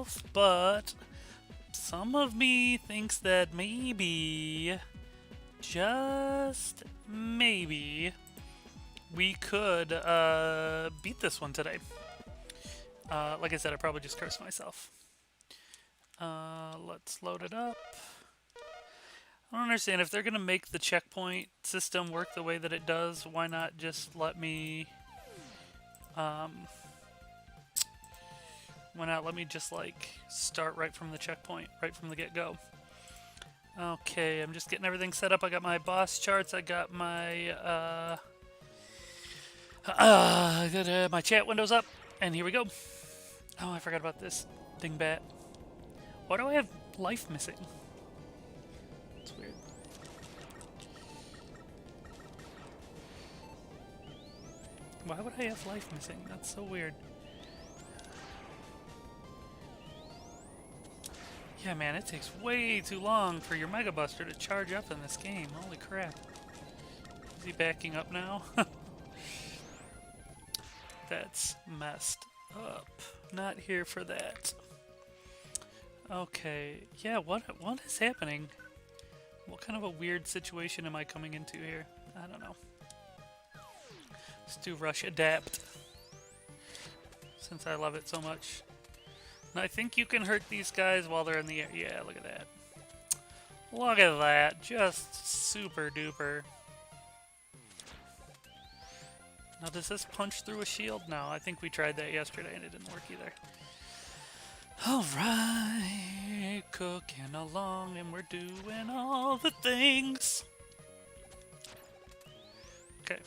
myself, but some of me thinks that maybe, just maybe, we could beat this one today. Like I said, I probably just cursed myself. Let's load it up. I don't understand if they're gonna make the checkpoint system work the way that it does. Why not just let me? Why not let me just like start right from the checkpoint, right from the get-go? Okay, I'm just getting everything set up. I got my boss charts. I got my my chat windows up, and here we go. Oh, I forgot about this dingbat. Why do I have life missing? It's weird. Why would I have life missing? That's so weird. Yeah, man, it takes way too long for your Mega Buster to charge up in this game. Holy crap. Is he backing up now? That's messed up. Not here for that. Okay, yeah, what is happening? What kind of a weird situation am I coming into here? I don't know. Let's do Rush Adapt. Since I love it so much. And I think you can hurt these guys while they're in the air. Yeah, look at that. Look at that. Just super duper. Now, does this punch through a shield? No, I think we tried that yesterday and it didn't work either. Alright, cooking along and we're doing all the things. Okay.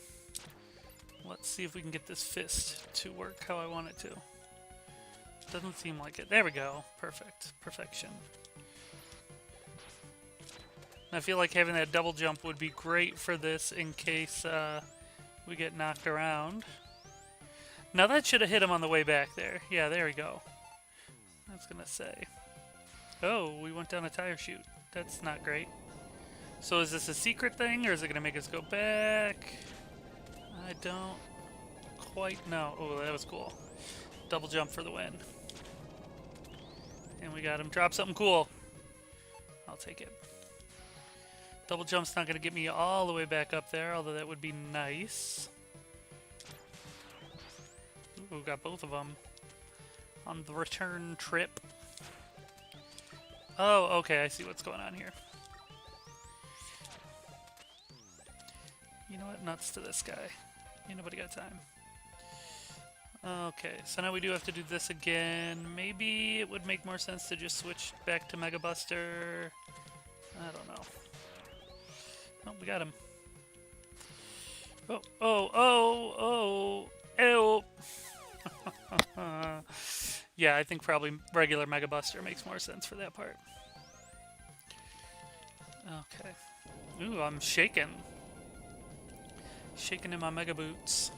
Let's see if we can get this fist to work how I want it to. Doesn't seem like it. There we go. Perfect. Perfection. I feel like having that double jump would be great for this in case we get knocked around. Now that should have hit him on the way back there. Yeah, there we go. I was gonna say. Oh, we went down a tire chute. That's not great. So is this a secret thing, or is it gonna make us go back? I don't quite know. Oh, that was cool. Double jump for the win. And we got him. Drop something cool. I'll take it. Double jump's not going to get me all the way back up there, although that would be nice. Ooh, got both of them on the return trip. Oh, okay, I see what's going on here. You know what? Nuts to this guy. Ain't nobody got time. Okay, so now we do have to do this again. Maybe it would make more sense to just switch back to Mega Buster. I don't know. Oh, we got him. Oh, oh, oh, oh, ew. Yeah, I think probably regular Mega Buster makes more sense for that part. Okay. Ooh, I'm shaking. Shaking in my Mega Boots.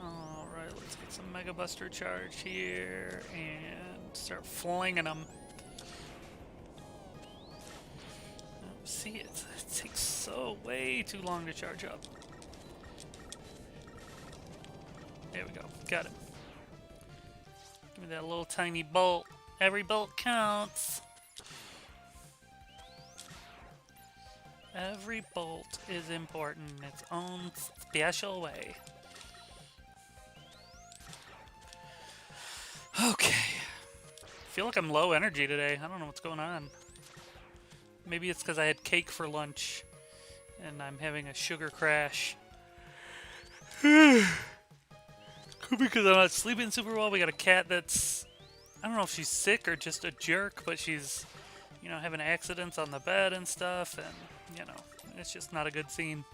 Alright, let's get some Mega Buster charge here and start flinging them. See, it takes so way too long to charge up. There we go. Got it. Give me that little tiny bolt. Every bolt counts. Every bolt is important in its own special way. Okay. I feel like I'm low energy today. I don't know what's going on. Maybe it's because I had cake for lunch and I'm having a sugar crash. Could be because I'm not sleeping super well. We got a cat that's, I don't know if she's sick or just a jerk, but she's, you know, having accidents on the bed and stuff, and, you know, it's just not a good scene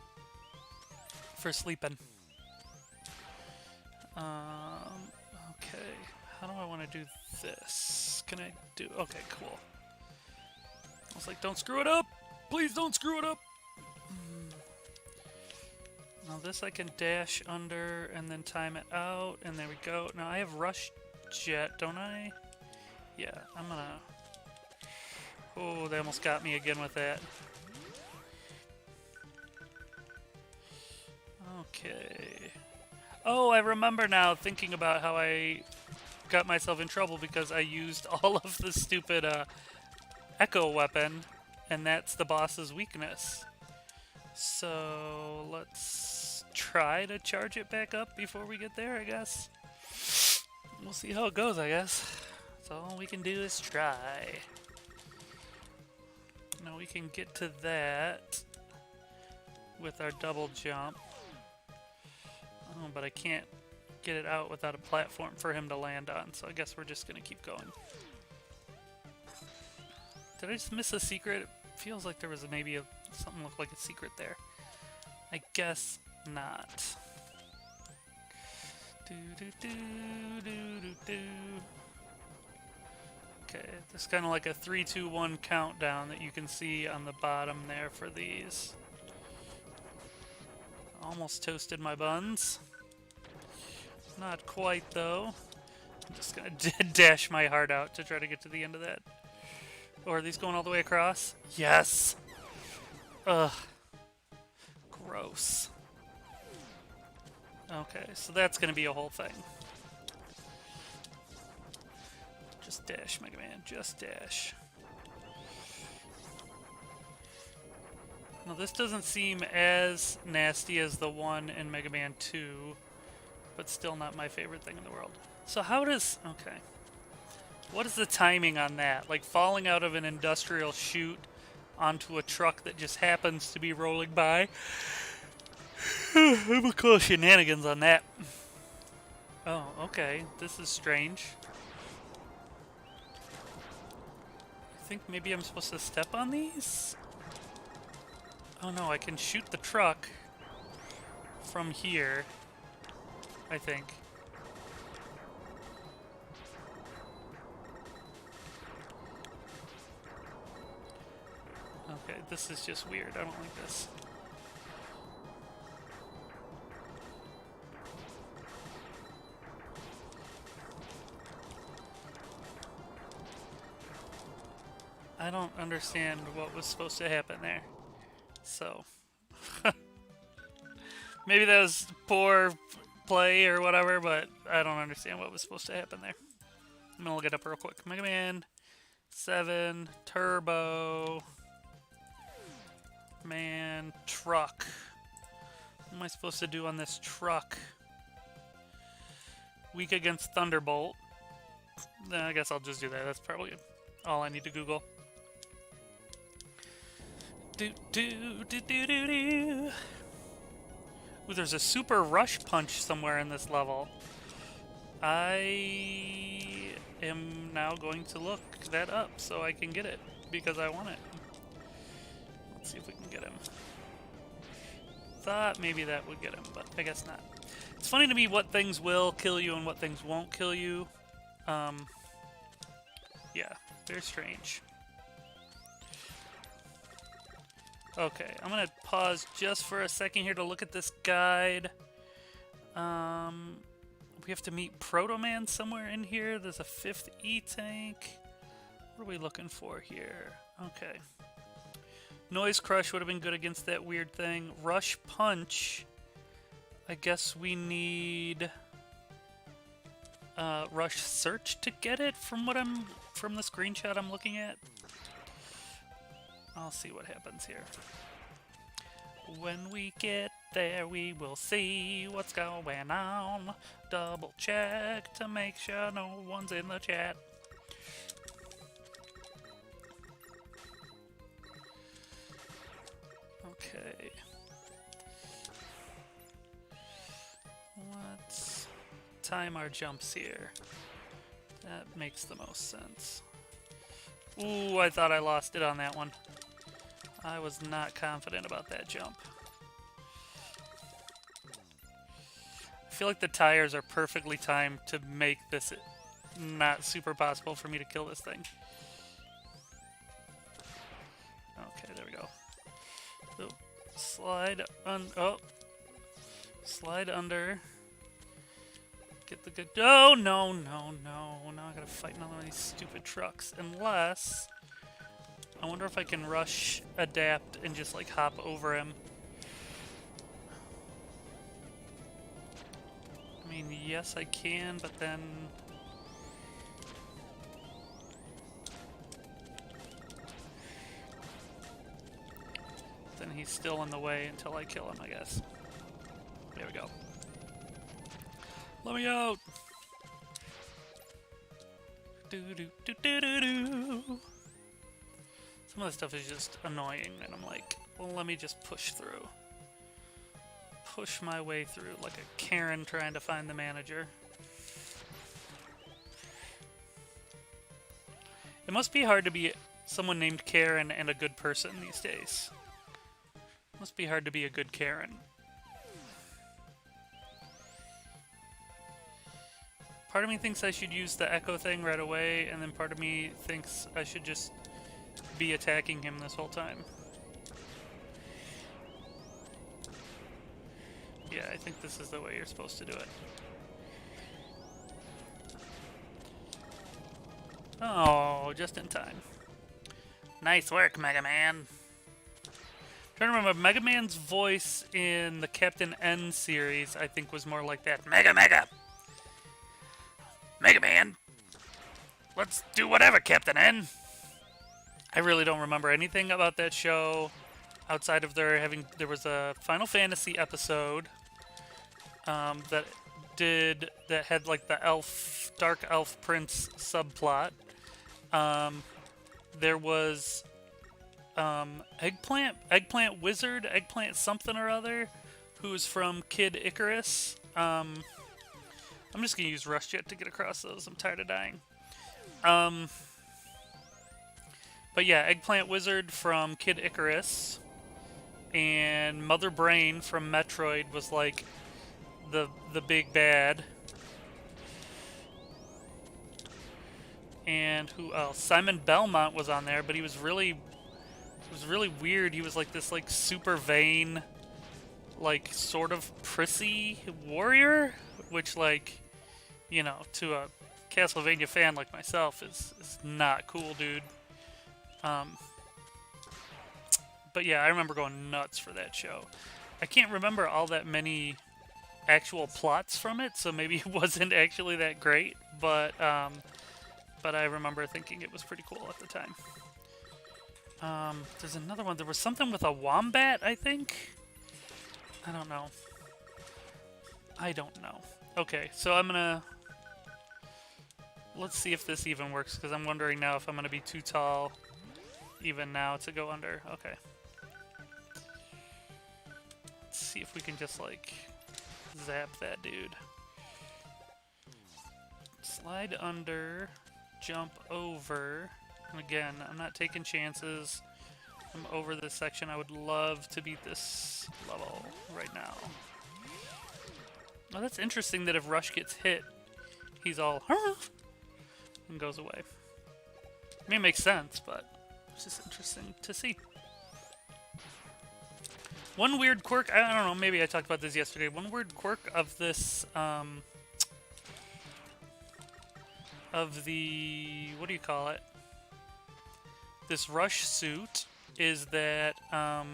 for sleeping. Okay, how do I want to do this? Can I do, okay, cool. I was like, don't screw it up! Please don't screw it up! Now this I can dash under and then time it out, and there we go. Now I have Rush Jet, don't I? Yeah, I'm gonna... Oh, they almost got me again with that. Okay. Oh, I remember now thinking about how I got myself in trouble because I used all of the stupid echo weapon, and that's the boss's weakness. So let's try to charge it back up before we get there, I guess. We'll see how it goes, I guess. So all we can do is try. Now we can get to that with our double jump. Oh, but I can't get it out without a platform for him to land on, so I guess we're just gonna keep going. Did I just miss a secret? It feels like there was maybe something looked like a secret there. I guess not. Do do do do do do. Okay, there's kind of like a 3, 2, 1 countdown that you can see on the bottom there for these. Almost toasted my buns. Not quite, though. I'm just gonna dash my heart out to try to get to the end of that. Oh, are these going all the way across? Yes! Ugh. Gross. Okay, so that's gonna be a whole thing. Just dash, Mega Man, just dash. Now this doesn't seem as nasty as the one in Mega Man 2, but still not my favorite thing in the world. So how does... okay. What is the timing on that? Like falling out of an industrial chute onto a truck that just happens to be rolling by? I'm gonna call shenanigans on that. Oh, okay. This is strange. I think maybe I'm supposed to step on these? Oh no, I can shoot the truck from here, I think. Okay, this is just weird. I don't like this. I don't understand what was supposed to happen there. So, maybe that was poor play or whatever, but I don't understand what was supposed to happen there. I'm gonna look it up real quick. Mega Man 7 Turbo Man truck. What am I supposed to do on this truck? Weak against Thunderbolt. I guess I'll just do that. That's probably all I need to Google. Do do do do do do. Ooh, there's a super rush punch somewhere in this level. I am now going to look that up so I can get it because I want it. Let's see if we can get him. Thought maybe that would get him, but I guess not. It's funny to me what things will kill you and what things won't kill you. Yeah, very strange. Okay, I'm gonna pause just for a second here to look at this guide. We have to meet Proto Man somewhere in here. There's a 5th E-Tank. What are we looking for here? Okay. Noise Crush would have been good against that weird thing. Rush Punch. I guess we need Rush Search to get it from the screenshot I'm looking at. I'll see what happens here. When we get there, we will see what's going on. Double check to make sure no one's in the chat. Okay. Let's time our jumps here. That makes the most sense. Ooh, I thought I lost it on that one. I was not confident about that jump. I feel like the tires are perfectly timed to make this not super possible for me to kill this thing. Okay, there we go. Oh, slide slide under. Get the good. Oh no, no, no! Now I gotta fight another one of these stupid trucks. Unless I wonder if I can rush, adapt, and just like hop over him. mean, yes, I can, but then... then he's still in the way until I kill him, I guess. There we go. Let me out! Do-do-do-do-do-do! Some of the stuff is just annoying, and I'm like, well, let me just push through. Push my way through like a Karen trying to find the manager. It must be hard to be someone named Karen and a good person these days. It must be hard to be a good Karen. Part of me thinks I should use the echo thing right away, and then part of me thinks I should just be attacking him this whole time. Yeah, I think this is the way you're supposed to do it. Oh, just in time. Nice work, Mega Man. Trying to remember, Mega Man's voice in the Captain N series, I think, was more like that. Mega Man! Let's do whatever, Captain N! I really don't remember anything about that show outside of there was a Final Fantasy episode that had like the Dark Elf Prince subplot. There was Eggplant Wizard, Eggplant something or other, who's from Kid Icarus. I'm just gonna use Rush Jet to get across those. I'm tired of dying. But yeah, Eggplant Wizard from Kid Icarus, and Mother Brain from Metroid was like the big bad. And who else? Simon Belmont was on there, but he was really weird. He was like this like super vain, like sort of prissy warrior, which like, you know, to a Castlevania fan like myself is not cool, dude. But yeah, I remember going nuts for that show. I can't remember all that many actual plots from it, so maybe it wasn't actually that great, but I remember thinking it was pretty cool at the time. There's another one. There was something with a wombat, I think? I don't know. Okay, so I'm gonna... let's see if this even works, because I'm wondering now if I'm gonna be too tall even now to go under. Okay. Let's see if we can just, like, zap that dude. Slide under, jump over. And again, I'm not taking chances. I'm over this section. I would love to beat this level right now. Oh, that's interesting that if Rush gets hit, he's all, and goes away. I mean, it makes sense, but it's just interesting to see. One weird quirk, I don't know, maybe I talked about this yesterday. One weird quirk of this, of the, what do you call it? This Rush suit is that, alright,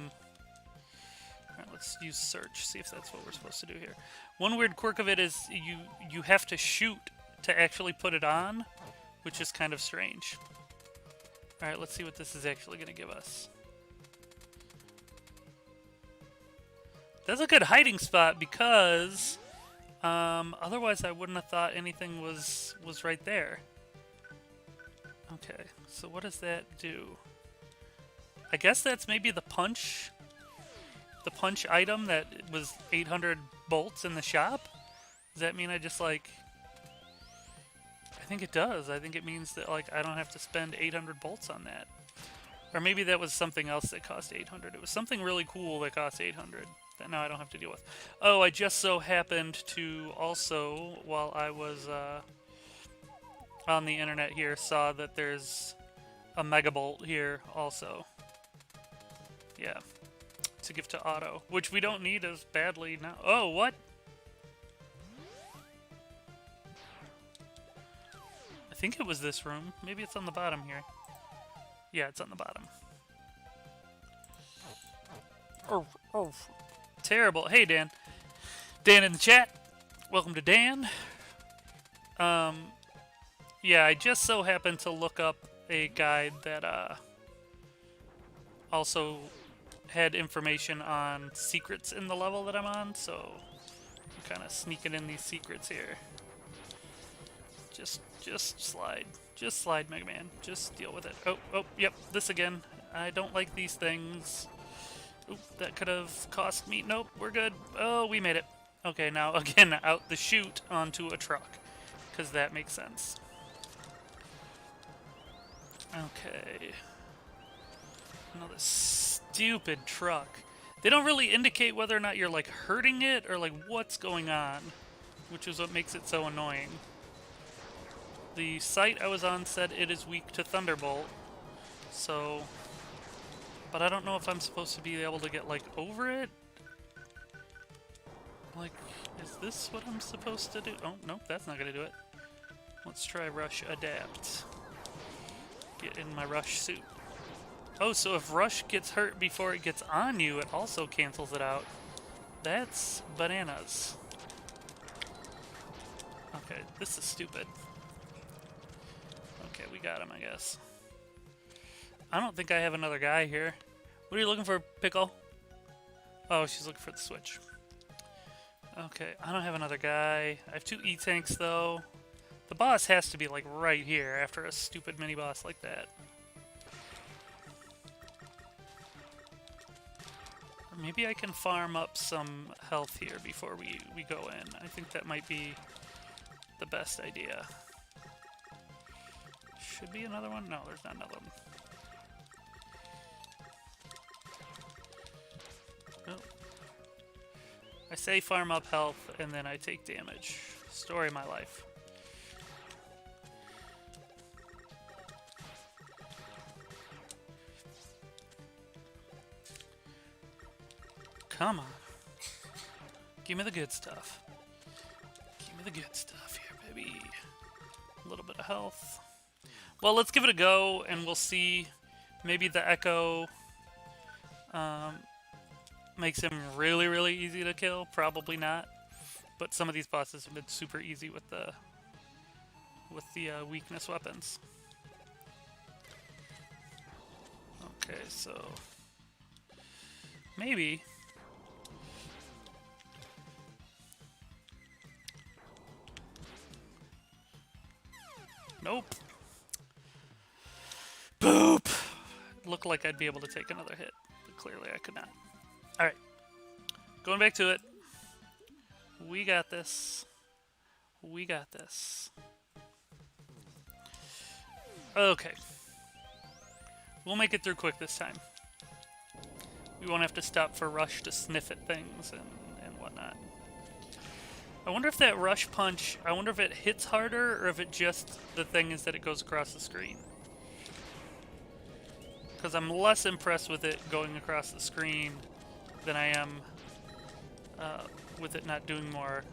let's use search, see if that's what we're supposed to do here. One weird quirk of it is you have to shoot to actually put it on, which is kind of strange. Alright, let's see what this is actually going to give us. That's a good hiding spot because otherwise I wouldn't have thought anything was right there. Okay, so what does that do? I guess that's maybe the punch item that was 800 bolts in the shop? Does that mean I just like... I think it does. I think it means that like I don't have to spend 800 bolts on that. Or maybe that was something else that cost 800. It was something really cool that cost 800 that now I don't have to deal with. Oh, I just so happened to also, while I was on the internet here, saw that there's a Megabolt here also. Yeah. To give to Otto, which we don't need as badly now. Oh, what? I think it was this room. Maybe it's on the bottom here. Yeah, it's on the bottom. Oh. Terrible. Hey, Dan. Dan in the chat. welcome to Dan. Yeah, I just so happened to look up a guide that also had information on secrets in the level that I'm on, so I'm kind of sneaking in these secrets here. Just slide. Just slide, Mega Man. Just deal with it. Oh, yep, this again. I don't like these things. Oop, that could have cost me. Nope, we're good. Oh, we made it. Okay, now again, out the chute onto a truck, because that makes sense. Okay. Another stupid truck. They don't really indicate whether or not you're, like, hurting it or, like, what's going on, which is what makes it so annoying. The site I was on said it is weak to Thunderbolt, so... But I don't know if I'm supposed to be able to get, like, over it? Like, is this what I'm supposed to do? Oh, nope, that's not gonna do it. Let's try Rush Adapt. Get in my Rush suit. Oh, so if Rush gets hurt before it gets on you, it also cancels it out. That's bananas. Okay, this is stupid. Okay, we got him, I guess. I don't think I have another guy here. What are you looking for, Pickle? Oh, she's looking for the switch. Okay, I don't have another guy. I have 2 E-tanks, though. The boss has to be, like, right here after a stupid mini-boss like that. Or maybe I can farm up some health here before we go in. I think that might be the best idea. Should be another one? No, there's not another one. Oh. I say farm up health, and then I take damage. Story of my life. Come on. Give me the good stuff. Give me the good stuff here, baby. A little bit of health. Well, let's give it a go, and we'll see. Maybe the Echo makes him really, really easy to kill. Probably not. But some of these bosses have been super easy with the weakness weapons. Okay, so maybe. Nope. Boop! Looked like I'd be able to take another hit, but clearly I could not. Alright. Going back to it. We got this. We got this. Okay. We'll make it through quick this time. We won't have to stop for Rush to sniff at things and whatnot. I wonder if that Rush punch, I wonder if it hits harder or if it just, the thing is that it goes across the screen. Because I'm less impressed with it going across the screen than I am with it not doing more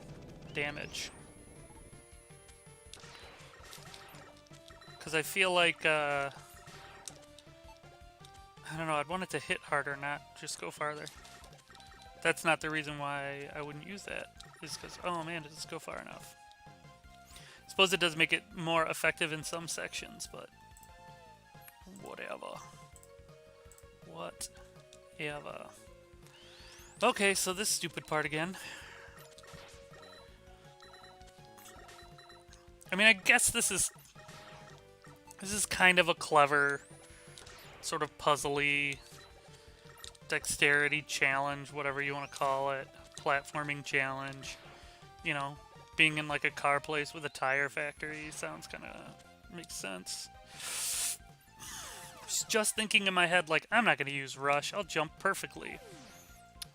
damage. Because I feel like, I don't know, I'd want it to hit harder, not just go farther. That's not the reason why I wouldn't use that. Is because, oh man, does this go far enough? I suppose it does make it more effective in some sections, but whatever. Whatever. Okay, so this stupid part again. I mean, I guess this is kind of a clever, sort of puzzly dexterity challenge, whatever you want to call it. Platforming challenge. You know, being in like a car place with a tire factory sounds kind of makes sense. Just thinking in my head, like, I'm not going to use Rush. I'll jump perfectly.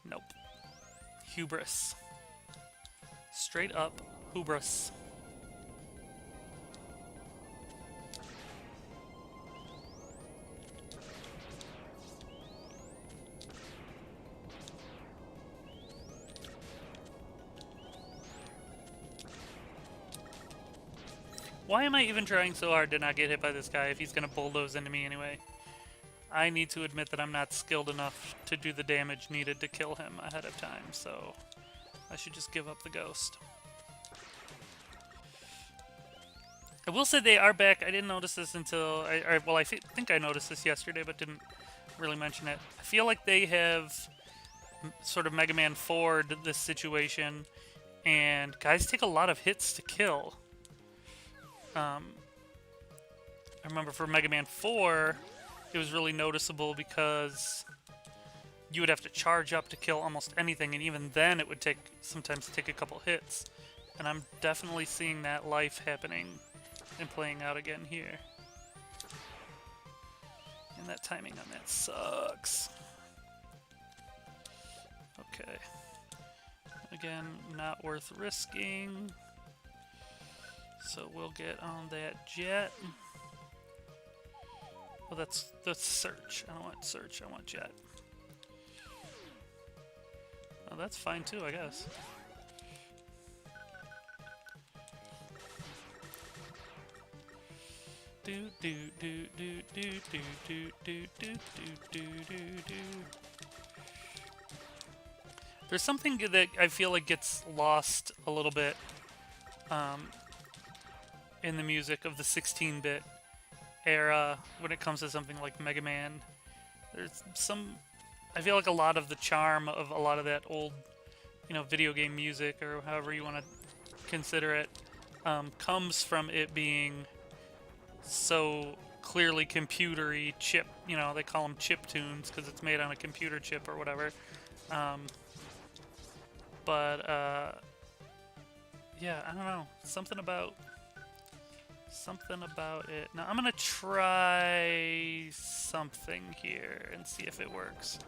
Nope. Hubris. Straight up hubris. Why am I even trying so hard to not get hit by this guy if he's going to bulldoze into me anyway? I need to admit that I'm not skilled enough to do the damage needed to kill him ahead of time, so I should just give up the ghost. I will say they are back. I didn't notice this until well, I think I noticed this yesterday, but didn't really mention it. I feel like they have sort of Mega Man 4'd this situation, and guys take a lot of hits to kill. I remember for Mega Man 4, it was really noticeable because you would have to charge up to kill almost anything, and even then it would sometimes take a couple hits. And I'm definitely seeing that life happening and playing out again here. And that timing on that sucks. Okay. Again, not worth risking. So we'll get on that jet. Well, that's search. I don't want search, I want jet. Well, that's fine too, I guess. Do do do do do do do do do do do do. There's something that I feel like gets lost a little bit in the music of the 16-bit era when it comes to something like Mega Man. I feel like a lot of the charm of a lot of that old, video game music, or however you want to consider it, comes from it being so clearly computery chip. They call them chip tunes because it's made on a computer chip or whatever. Yeah, I don't know. Something about it. Now I'm gonna try something here and see if it works.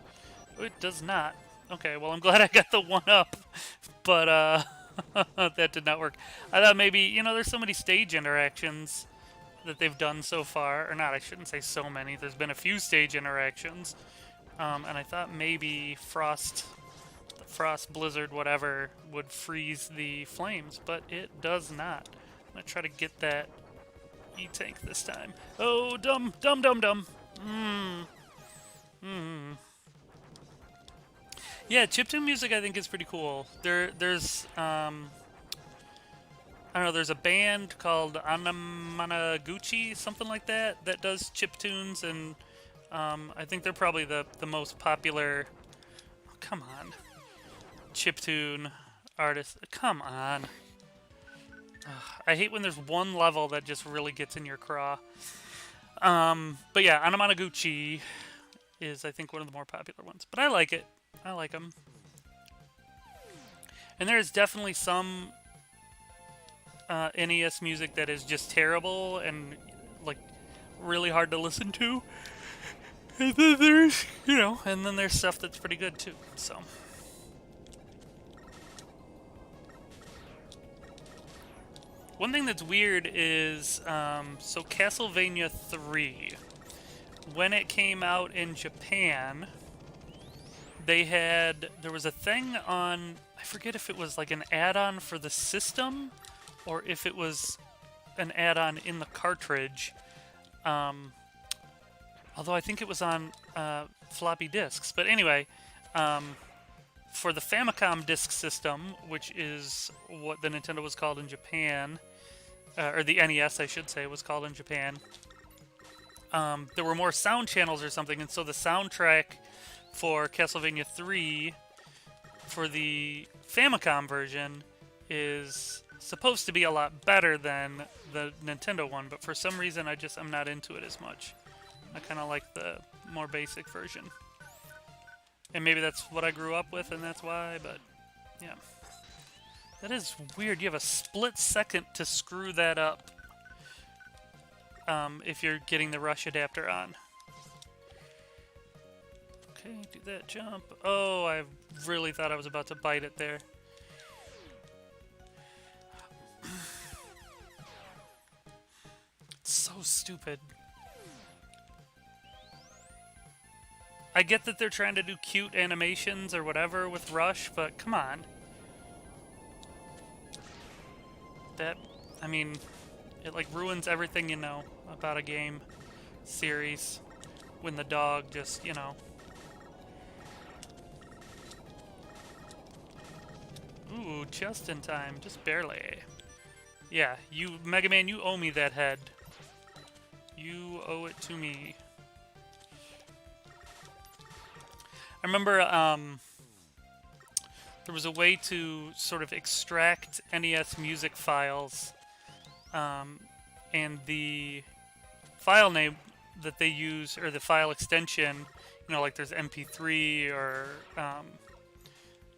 Oh, it does not. Okay, well I'm glad I got the 1-up, but that did not work. I thought maybe, there's so many stage interactions that they've done so far, or not, I shouldn't say so many. There's been a few stage interactions, and I thought maybe Frost, Blizzard, whatever, would freeze the flames, but it does not. I'm gonna try to get that E-Tank this time. Oh, dumb. Yeah, chiptune music I think is pretty cool. There's I don't know, there's a band called Anamanaguchi, something like that does chiptunes, and I think they're probably the most popular. Oh, come on. Chiptune artist. Come on. Ugh, I hate when there's one level that just really gets in your craw. But yeah, Anamanaguchi is, I think, one of the more popular ones. But I like it. I like them. And there is definitely some NES music that is just terrible and, like, really hard to listen to. And then there's, stuff that's pretty good, too. So... One thing that's weird is, so Castlevania 3, when it came out in Japan, there was a thing on, I forget if it was like an add-on for the system, or if it was an add-on in the cartridge, although I think it was on floppy disks. But anyway, for the Famicom Disk System, which is what the Nintendo was called in Japan, or the NES, I should say, was called in Japan, there were more sound channels or something, and so the soundtrack for Castlevania 3 for the Famicom version is supposed to be a lot better than the Nintendo one, but for some reason I'm not into it as much. I kind of like the more basic version. And maybe that's what I grew up with, and that's why, but yeah. That is weird. You have a split second to screw that up if you're getting the rush adapter on. Okay, do that jump. Oh, I really thought I was about to bite it there. It's so stupid. I get that they're trying to do cute animations or whatever with Rush, but come on. It like ruins everything you know about a game series when the dog just, Ooh, just in time, just barely. Yeah, you, Mega Man, you owe me that head. You owe it to me. I remember, there was a way to sort of extract NES music files, and the file name that they use, or the file extension, you know, like there's MP3 or,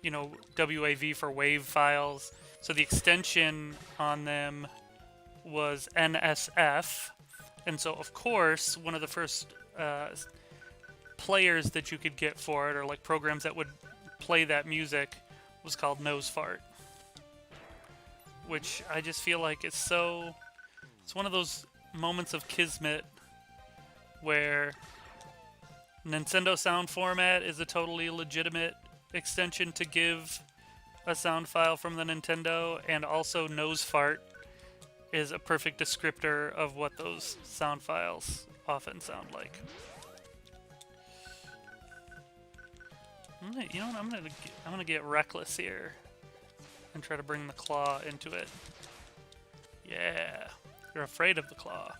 you know, WAV for WAV files. So the extension on them was NSF. And so, of course, one of the first players that you could get for it, or like programs that would play that music, was called Nose Fart. Which I just feel like it's so. It's one of those moments of kismet where Nintendo sound format is a totally legitimate extension to give a sound file from the Nintendo, and also Nose Fart is a perfect descriptor of what those sound files often sound like. You know what? I'm gonna get reckless here and try to bring the claw into it. Yeah, you're afraid of the claw.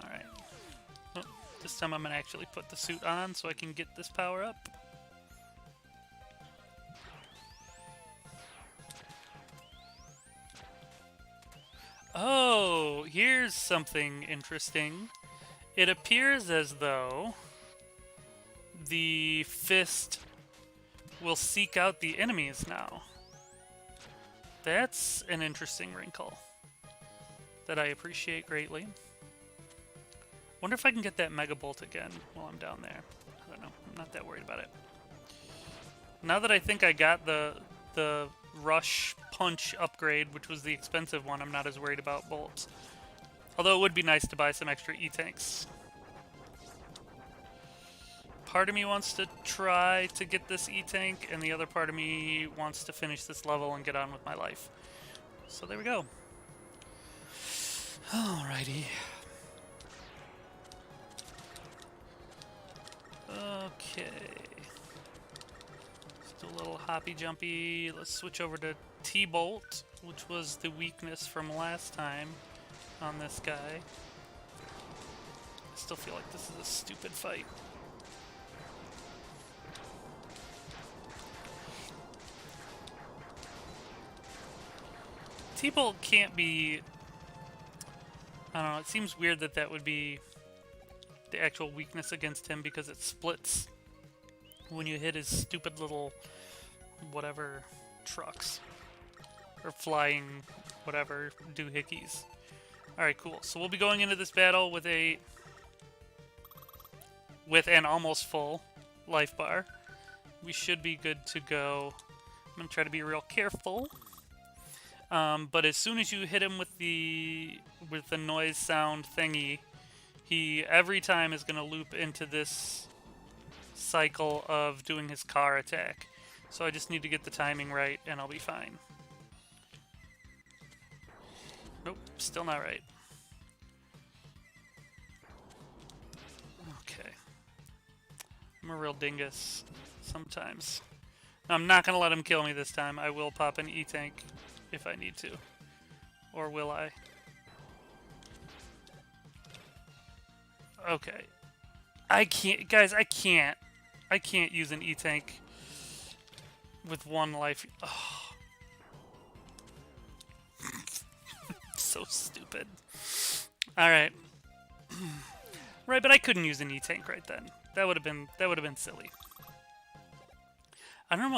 All right. Oh, this time I'm gonna actually put the suit on so I can get this power up. Oh, here's something interesting. It appears as though the fist will seek out the enemies now. That's an interesting wrinkle that I appreciate greatly. Wonder if I can get that Mega Bolt again while I'm down there. I don't know. I'm not that worried about it. Now that I think I got the Rush Punch upgrade, which was the expensive one, I'm not as worried about bolts. Although it would be nice to buy some extra E-Tanks. Part of me wants to try to get this E-Tank, and the other part of me wants to finish this level and get on with my life. So there we go. Alrighty. Okay. Just a little hoppy jumpy. Let's switch over to T-Bolt, which was the weakness from last time on this guy. I still feel like this is a stupid fight. T-Bolt can't be... I don't know, it seems weird that that would be the actual weakness against him, because it splits when you hit his stupid little whatever trucks. Or flying whatever doohickeys. Alright, cool. So we'll be going into this battle with an almost full life bar. We should be good to go. I'm going to try to be real careful. But as soon as you hit him with the noise sound thingy, he every time is going to loop into this cycle of doing his car attack. So I just need to get the timing right and I'll be fine. Nope, still not right. Okay. I'm a real dingus sometimes. I'm not going to let him kill me this time. I will pop an E-Tank if I need to. Or will I? Okay. I can't... Guys, I can't. I can't use an E-Tank with one life. Oh. So stupid. Alright. Right, but I couldn't use an E-Tank right then. That would have been silly. I don't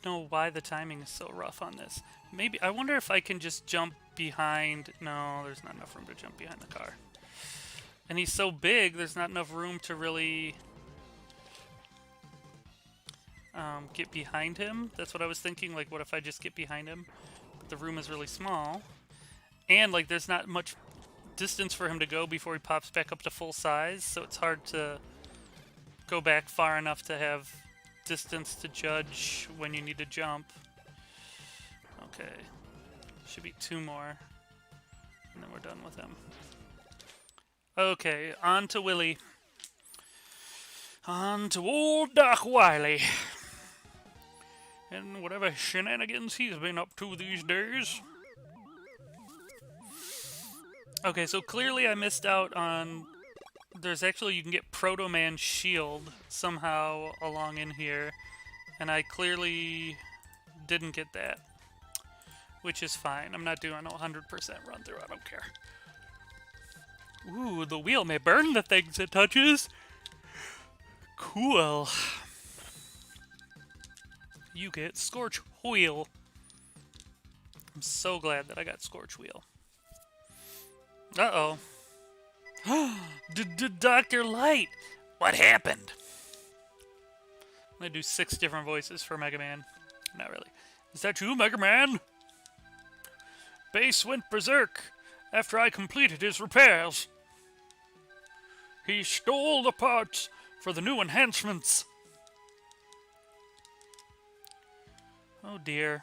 know why the timing is so rough on this. Maybe I wonder if I can just jump behind. No, there's not enough room to jump behind the car. And he's so big, there's not enough room to really get behind him. That's what I was thinking. Like, what if I just get behind him? But the room is really small, and like, there's not much distance for him to go before he pops back up to full size. So it's hard to go back far enough to have distance to judge when you need to jump. Okay. Should be 2 more. And then we're done with him. Okay, on to Willy. On to old Doc Wily. And whatever shenanigans he's been up to these days. Okay, so clearly I missed out on... There's actually, you can get Proto Man Shield somehow along in here, and I clearly didn't get that, which is fine. I'm not doing a 100% run through, I don't care. Ooh, the wheel may burn the things it touches. Cool. You get Scorch Wheel. I'm so glad that I got Scorch Wheel. Uh-oh. Dr. Light! What happened? I'm gonna do 6 different voices for Mega Man. Not really. Is that you, Mega Man? Base went berserk after I completed his repairs. He stole the parts for the new enhancements. Oh dear.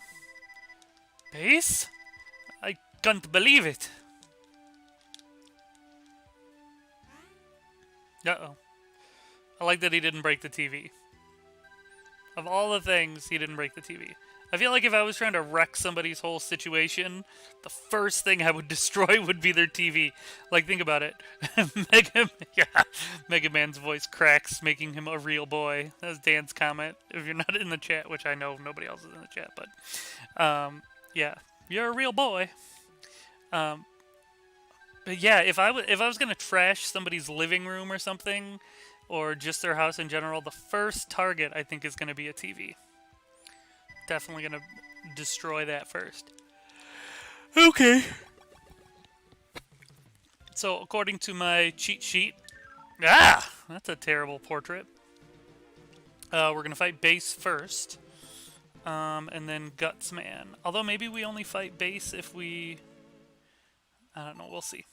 Base? I can't believe it. Uh-oh. I like that he didn't break the TV. Of all the things, he didn't break the TV. I feel like if I was trying to wreck somebody's whole situation, the first thing I would destroy would be their TV. Like, think about it. Mega Man's voice cracks, making him a real boy. That was Dan's comment. If you're not in the chat, which I know nobody else is in the chat, but yeah, you're a real boy. But yeah, if I was gonna trash somebody's living room or something, or just their house in general, the first target I think is gonna be a TV. Definitely gonna destroy that first. Okay. So according to my cheat sheet, that's a terrible portrait. We're gonna fight Base first, and then Guts Man. Although maybe we only fight Base if we, I don't know. We'll see.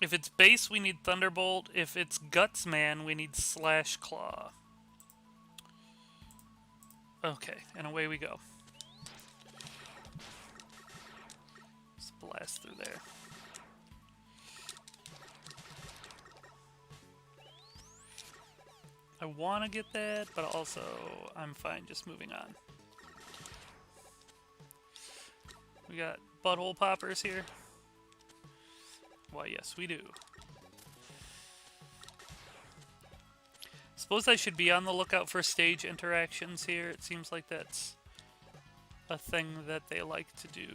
If it's Base, we need Thunderbolt. If it's Guts Man, we need Slash Claw. Okay, and away we go. Let's blast through there. I want to get that, but also I'm fine just moving on. We got butthole poppers here. Why, yes, we do. Suppose I should be on the lookout for stage interactions here. It seems like that's a thing that they like to do.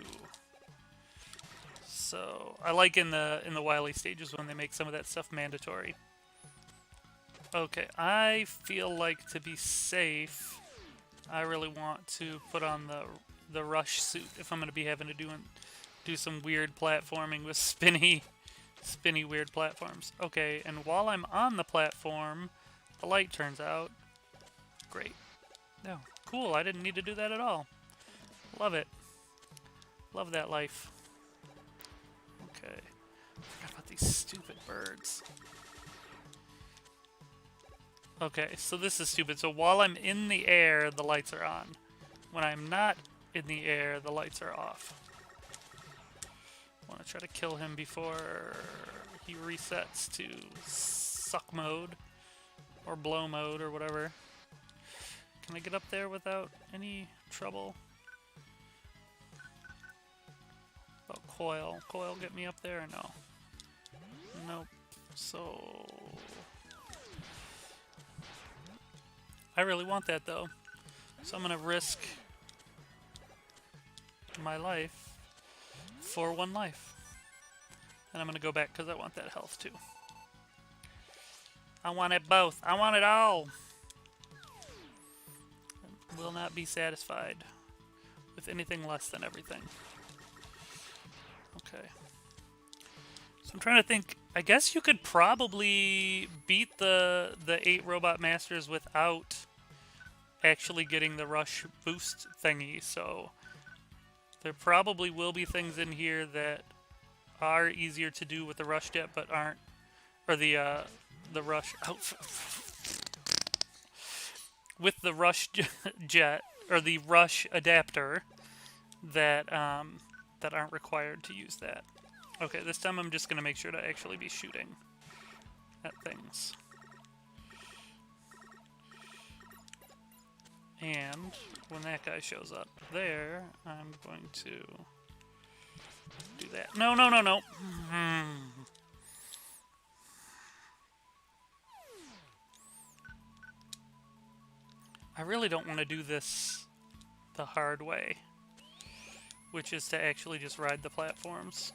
So I like in the Wily stages when they make some of that stuff mandatory. Okay, I feel like to be safe, I really want to put on the rush suit if I'm going to be having to do some weird platforming with spinny weird platforms. Okay, and while I'm on the platform, the light turns out. Great. No, cool, I didn't need to do that at all. Love it. Love that life. Okay. Forgot about these stupid birds. Okay, so this is stupid. So while I'm in the air, the lights are on. When I'm not in the air, the lights are off. I want to try to kill him before he resets to suck mode or blow mode or whatever. Can I get up there without any trouble? About Coil. Coil get me up there or no? Nope. So I really want that though. So I'm gonna risk my life for 1 life. And I'm gonna go back because I want that health too. I want it both. I want it all. I will not be satisfied with anything less than everything. Okay. So I'm trying to think. I guess you could probably beat the 8 Robot Masters without actually getting the rush boost thingy, so there probably will be things in here that are easier to do with the rush jet, but aren't, or the rush with the rush jet or the rush adapter that that aren't required to use that. Okay, this time I'm just gonna make sure to actually be shooting at things. And when that guy shows up there, I'm going to do that. No, no, no, no. I really don't want to do this the hard way, which is to actually just ride the platforms,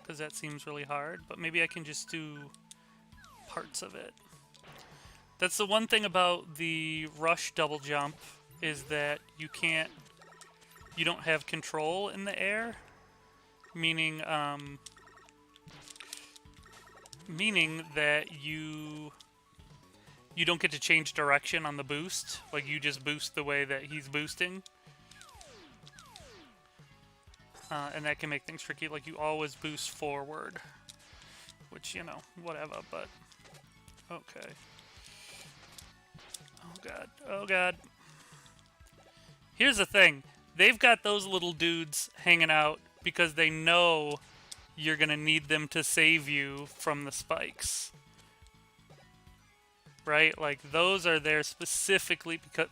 because that seems really hard, but maybe I can just do parts of it. That's the one thing about the Rush double jump, is that you don't have control in the air, meaning that you don't get to change direction on the boost. Like, you just boost the way that he's boosting. And that can make things tricky. Like, you always boost forward. Which, you know, whatever, but... Okay. Oh, God. Oh, God. Here's the thing. They've got those little dudes hanging out because they know you're going to need them to save you from the spikes. Right? Like, those are there specifically because...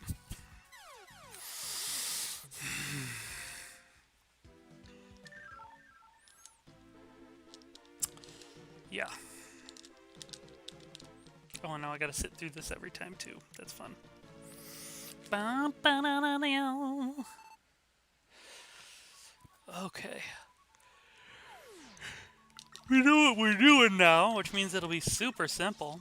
Yeah. Oh, no, I gotta sit through this every time, too. That's fun. Okay. We know what we're doing now, which means it'll be super simple.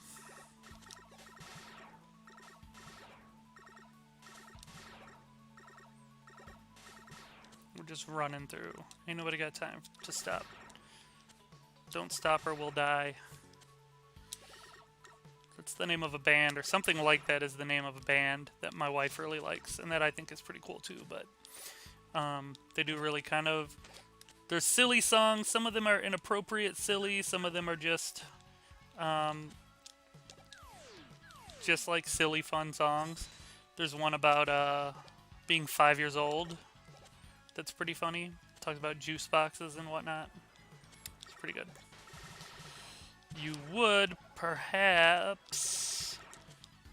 We're just running through. Ain't nobody got time to stop. Don't stop or we'll die. That's the name of a band, or something like that is the name of a band that my wife really likes, and that I think is pretty cool too, but they do really kind of... They're silly songs. Some of them are inappropriate silly. Some of them are just like silly fun songs. There's one about being 5 years old that's pretty funny. Talks about juice boxes and whatnot. It's pretty good. You would perhaps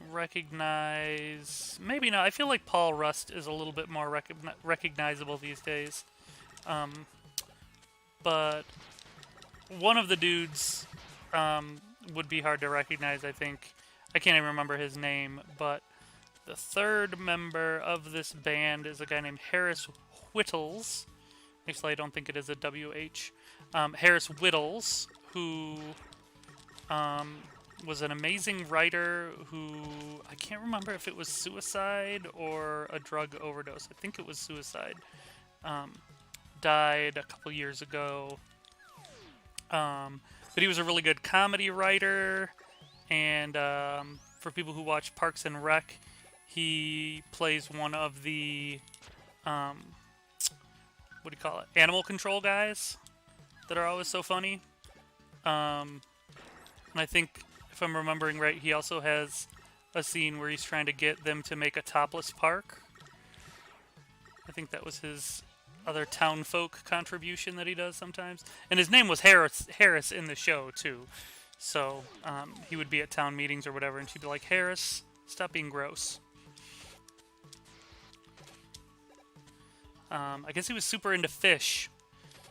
recognize... Maybe not. I feel like Paul Rust is a little bit more recognizable these days. But one of the dudes would be hard to recognize, I think. I can't even remember his name, but the third member of this band is a guy named Harris Whittles. Actually, I don't think it is a W-H. Harris Whittles, who was an amazing writer who... I can't remember if it was suicide or a drug overdose. I think it was suicide. Died a couple years ago. But he was a really good comedy writer, and for people who watch Parks and Rec, he plays one of the what do you call it? Animal control guys that are always so funny. And I think, if I'm remembering right, he also has a scene where he's trying to get them to make a topless park. I think that was his other town folk contribution that he does sometimes. And his name was Harris in the show, too. So he would be at town meetings or whatever, and she'd be like, Harris, stop being gross. I guess he was super into fish.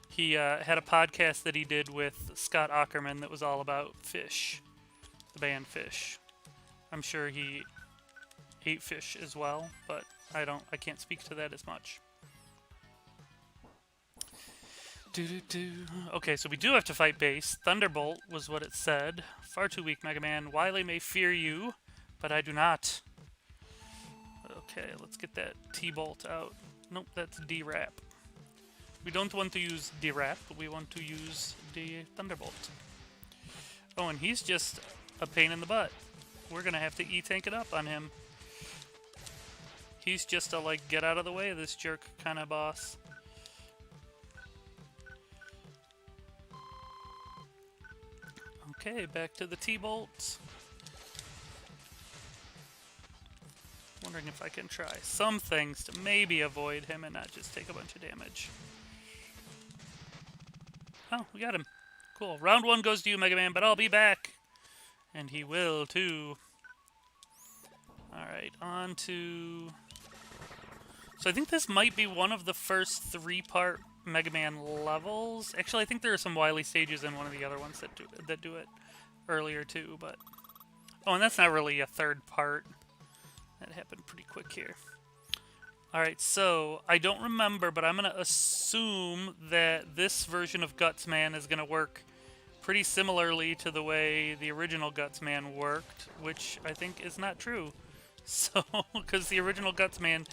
He had a podcast that he did with Scott Aukerman that was all about fish. The band Fish. I'm sure he ate fish as well, but I can't speak to that as much. Okay, so we do have to fight base. Thunderbolt was what it said. Far too weak, Mega Man. Wily may fear you, but I do not. Okay, let's get that T-Bolt out. Nope, that's D-Rap. We don't want to use D-Rap, but we want to use the Thunderbolt. Oh, and he's just a pain in the butt. We're gonna have to E-Tank it up on him. He's just a, like, get out of the way of this jerk kind of boss. Okay, back to the T-Bolt. Wondering if I can try some things to maybe avoid him and not just take a bunch of damage. Oh, we got him. Cool. Round 1 goes to you, Mega Man, but I'll be back. And he will, too. Alright, on to So I think this might be one of the first 3-part Mega Man levels. Actually, I think there are some Wily stages in one of the other ones that do it earlier too, but... Oh, and that's not really a third part. That happened pretty quick here. Alright, so I don't remember, but I'm going to assume that this version of Gutsman is going to work pretty similarly to the way the original Gutsman worked, which I think is not true. So, because the original Gutsman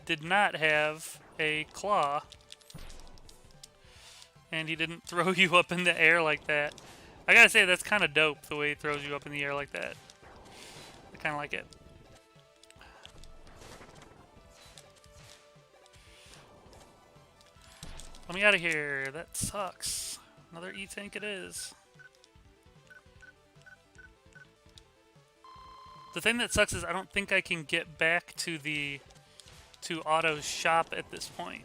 did not have a claw, and he didn't throw you up in the air like that. I gotta say, that's kind of dope, the way he throws you up in the air like that. I kind of like it. Let me out of here. That sucks. Another E-Tank it is. The thing that sucks is I don't think I can get back to Otto's shop at this point.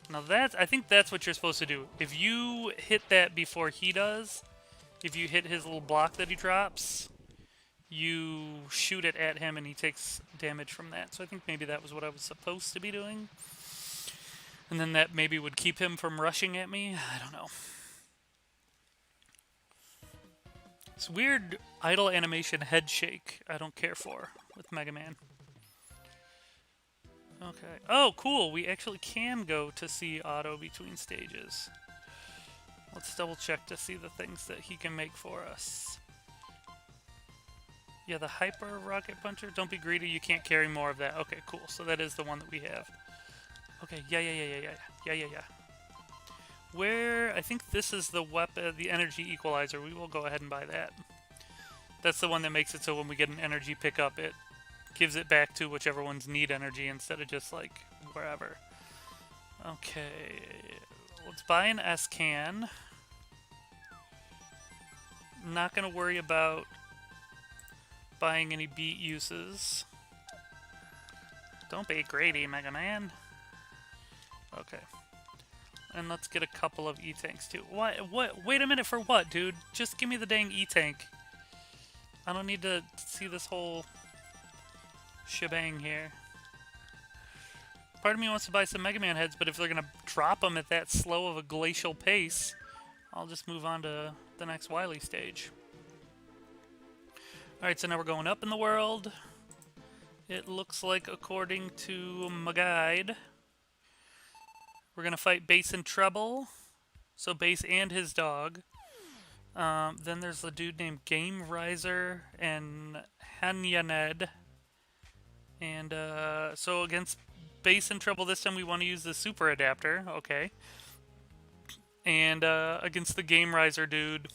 Now I think that's what you're supposed to do. If you hit that before he does, if you hit his little block that he drops, you shoot it at him and he takes damage from that. So I think maybe that was what I was supposed to be doing. And then that maybe would keep him from rushing at me. I don't know. It's weird idle animation head shake I don't care for with Mega Man. Okay. Oh, cool. We actually can go to see Otto between stages. Let's double check to see the things that he can make for us. Yeah, the Hyper Rocket Puncher. Don't be greedy. You can't carry more of that. Okay, cool. So that is the one that we have. Okay, yeah. Where, I think this is the weapon, the energy equalizer. We will go ahead and buy that. That's the one that makes it so when we get an energy pickup, it gives it back to whichever ones need energy instead of just like wherever. Okay, let's buy an S-Can. Not gonna worry about buying any beat uses. Don't be greedy, Mega Man. Okay. And let's get a couple of E-Tanks too. What? Wait a minute, for what, dude? Just give me the dang E-Tank. I don't need to see this whole shebang here. Part of me wants to buy some Mega Man heads, but if they're going to drop them at that slow of a glacial pace, I'll just move on to the next Wily stage. Alright, so now we're going up in the world. It looks like, according to my guide, we're going to fight Bass and Treble. So Bass and his dog. Then there's the dude named Game Riser and Hanyaned. And so against Bass and Treble this time we want to use the Super Adapter. Okay. And against the Game Riser dude,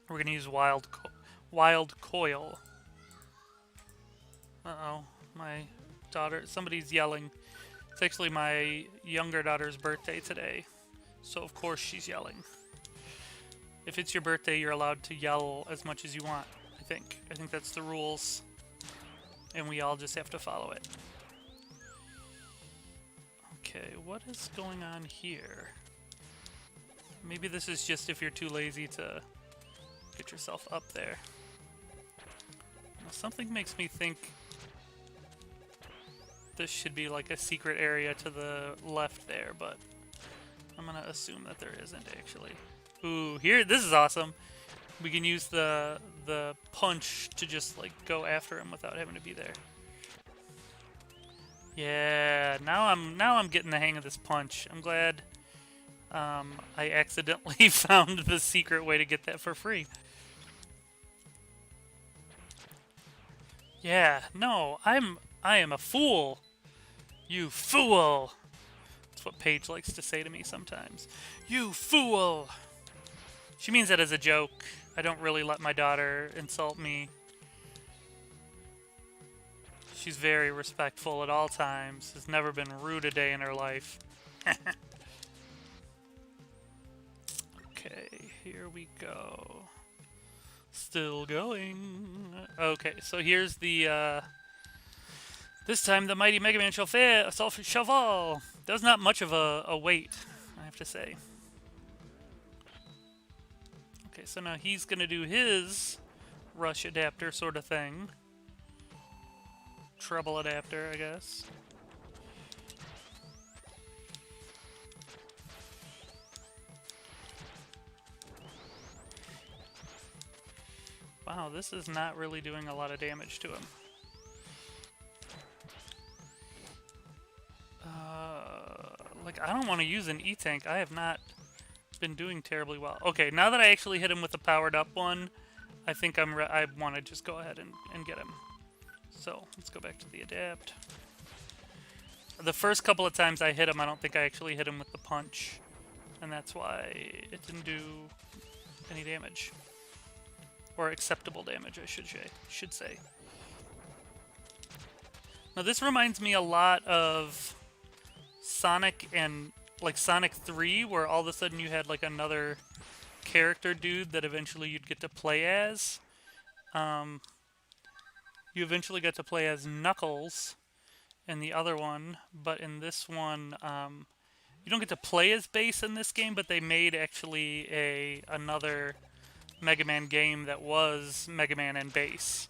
we're going to use Wild Coil. Uh-oh. My daughter... Somebody's yelling. It's actually my younger daughter's birthday today. So of course she's yelling. If it's your birthday, you're allowed to yell as much as you want, I think. I think that's the rules. And we all just have to follow it. Okay, what is going on here? Maybe this is just if you're too lazy to get yourself up there. Now, something makes me think this should be like a secret area to the left there, but I'm gonna assume that there isn't actually. Ooh, here, this is awesome. We can use the punch to just like go after him without having to be there. Yeah, now I'm getting the hang of this punch. I'm glad I accidentally found the secret way to get that for free. Yeah, no, I am a fool. You fool. That's what Paige likes to say to me sometimes. You fool. She means that as a joke. I don't really let my daughter insult me. She's very respectful at all times. Has never been rude a day in her life. Okay, here we go. Still going. Okay, so here's the, this time the mighty Mega Man shall fall. There's not much of a wait, I have to say. Okay, so now he's going to do his rush adapter sort of thing. treble adapter, I guess. Wow, this is not really doing a lot of damage to him. Like, I don't want to use an E-Tank. I have not been doing terribly well. Okay, now that I actually hit him with the powered up one, I think I want to just go ahead and get him. So, let's go back to the adapt. The first couple of times I hit him, I don't think I actually hit him with the punch. And that's why it didn't do any damage. Or acceptable damage, I should say. Now this reminds me a lot of Sonic and like Sonic 3, where all of a sudden you had like another character dude that eventually you'd get to play as. You eventually got to play as Knuckles in the other one, but in this one, you don't get to play as Bass in this game, but they made actually another Mega Man game that was Mega Man and Bass.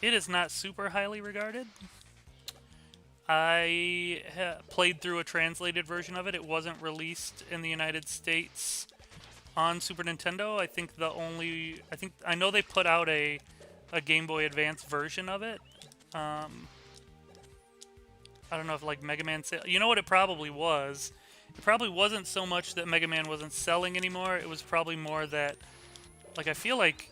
It is not super highly regarded. I played through a translated version of it. It wasn't released in the United States on Super Nintendo. I know they put out a Game Boy Advance version of it. I don't know if like Mega Man you know what it probably was? It probably wasn't so much that Mega Man wasn't selling anymore. It was probably more that, like, I feel like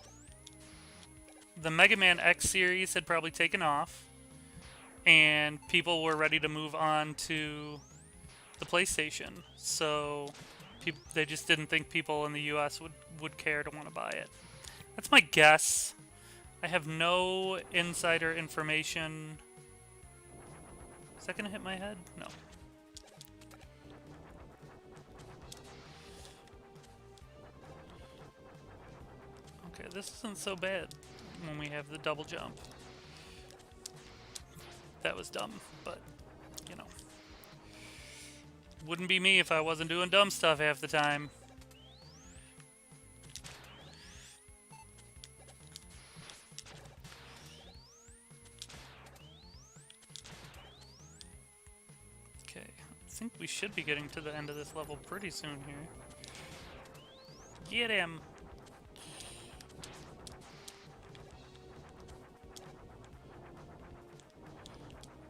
the Mega Man X series had probably taken off, and people were ready to move on to the PlayStation. So they just didn't think people in the US would care to want to buy it. That's my guess. I have no insider information. Is that going to hit my head? No. Okay, this isn't so bad when we have the double jump. That was dumb, but, you know. Wouldn't be me if I wasn't doing dumb stuff half the time. Okay, I think we should be getting to the end of this level pretty soon here. Get him!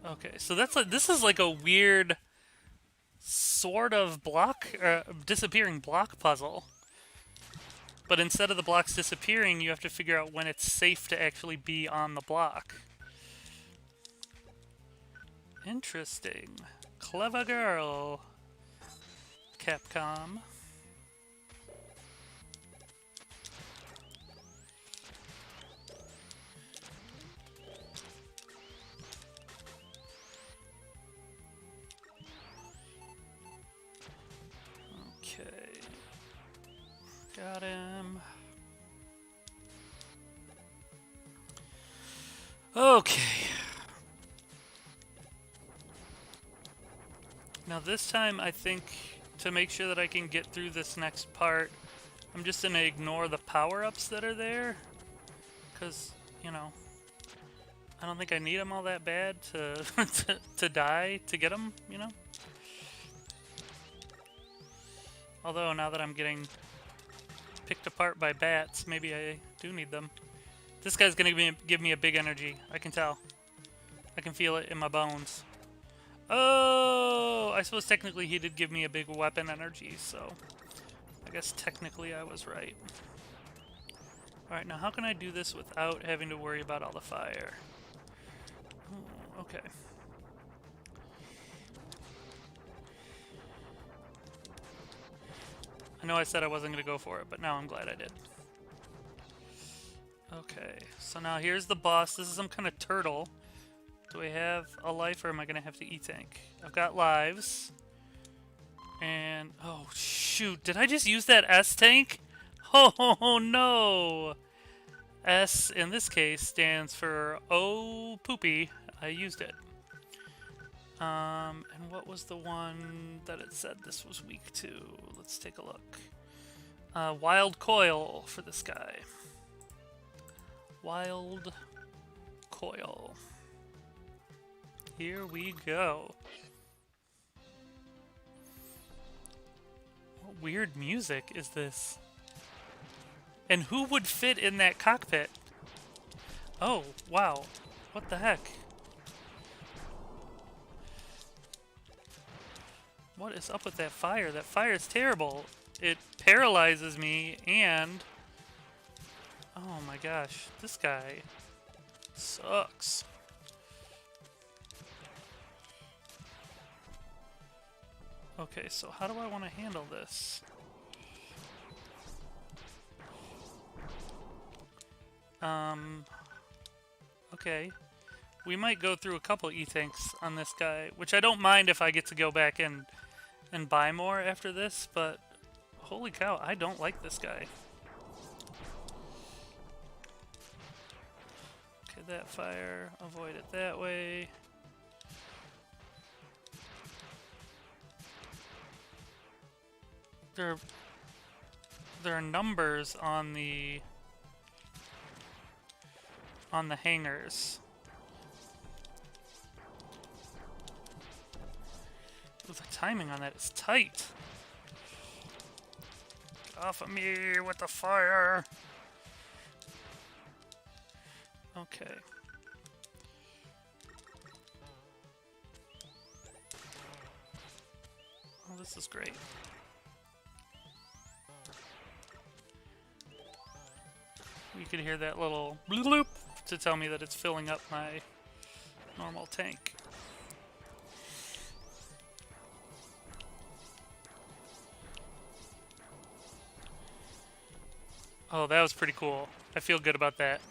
Okay, so this is like a weird sort of disappearing block puzzle. But instead of the blocks disappearing, you have to figure out when it's safe to actually be on the block. Interesting. Clever girl, Capcom. Got him. Okay. Now this time I think to make sure that I can get through this next part, I'm just going to ignore the power-ups that are there. Because, you know, I don't think I need them all that bad to, to die to get them, you know? Although now that I'm getting picked apart by bats, maybe I do need them. This guy's gonna give me a big energy. I can tell. I can feel it in my bones. Oh! I suppose technically he did give me a big weapon energy, so I guess technically I was right. Alright, now how can I do this without having to worry about all the fire? Ooh, okay. I know I said I wasn't going to go for it, but now I'm glad I did. Okay, so now here's the boss. This is some kind of turtle. Do I have a life, or am I going to have to E-Tank? I've got lives. And, oh shoot, did I just use that S-Tank? Oh no! S, in this case, stands for Oh Poopy. I used it. And what was the one that it said this was weak to? Let's take a look. Wild Coil for this guy. Wild Coil. Here we go. What weird music is this? And who would fit in that cockpit? Oh, wow. What the heck? What is up with that fire? That fire is terrible. It paralyzes me and... Oh my gosh, this guy sucks. Okay, so how do I want to handle this? Okay. We might go through a couple E-tanks on this guy, which I don't mind if I get to go back and buy more after this, but holy cow, I don't like this guy. Okay, that fire, avoid it that way. There are numbers on the hangars. Ooh, the timing on that is tight. Get off of me with the fire. Okay. Oh, this is great. You can hear that little bloop bloop to tell me that it's filling up my normal tank. Oh, that was pretty cool. I feel good about that.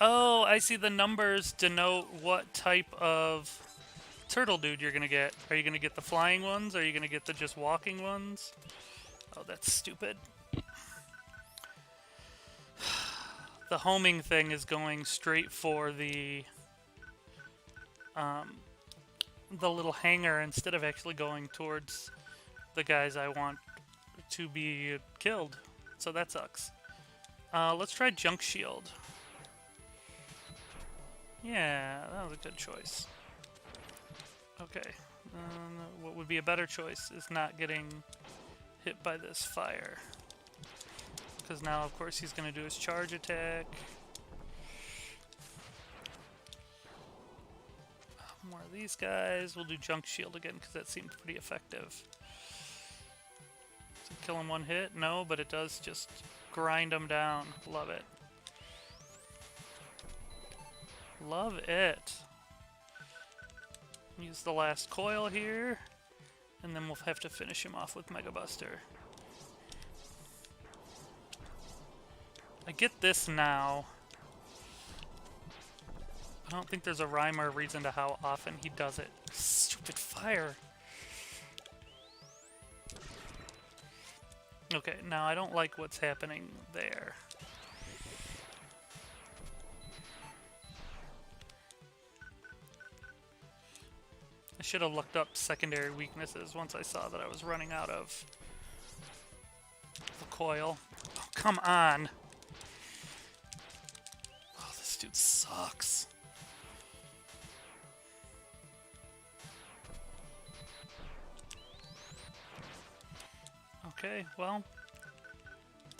Oh, I see the numbers denote what type of turtle dude you're gonna get. Are you gonna get the flying ones? Are you gonna get the just walking ones? Oh, that's stupid. The homing thing is going straight for the little hangar instead of actually going towards the guys I want to be killed. So that sucks. Let's try Junk Shield. Yeah, that was a good choice. Okay. What would be a better choice is not getting hit by this fire. Because now, of course, he's going to do his charge attack. More of these guys. We'll do Junk Shield again because that seemed pretty effective. Does it kill him one hit? No, but it does just grind him down. Love it. Love it. Use the last coil here, and then we'll have to finish him off with Mega Buster. I get this now. I don't think there's a rhyme or reason to how often he does it. Stupid fire. Okay, now I don't like what's happening there. I should have looked up secondary weaknesses once I saw that I was running out of the coil. Oh, come on! Oh, this dude sucks. Okay, well,